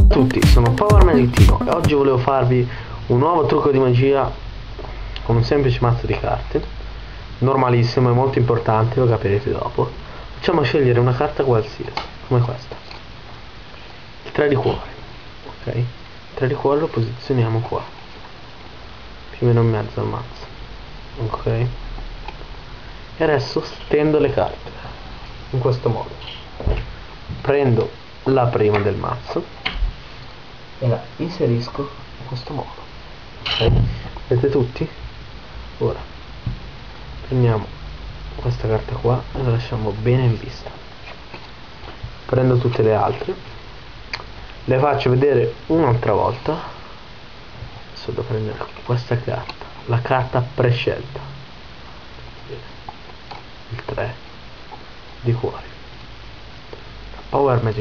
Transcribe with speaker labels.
Speaker 1: Tutti, sono Power Magic Tino e oggi volevo farvi un nuovo trucco di magia con un semplice mazzo di carte, normalissimo e molto importante, lo capirete dopo. Facciamo scegliere una carta qualsiasi, come questa, il 3 di cuore, ok? Il 3 di cuore lo posizioniamo qua, più o meno in mezzo al mazzo, ok? E adesso stendo le carte, in questo modo. Prendo la prima del mazzo e la inserisco in questo modo, ok? Vedete tutti? Ora prendiamo questa carta qua e la lasciamo bene in vista. Prendo tutte le altre, le faccio vedere un'altra volta. Adesso devo prendere questa carta, la carta prescelta, il 3 di cuore, Power Magic.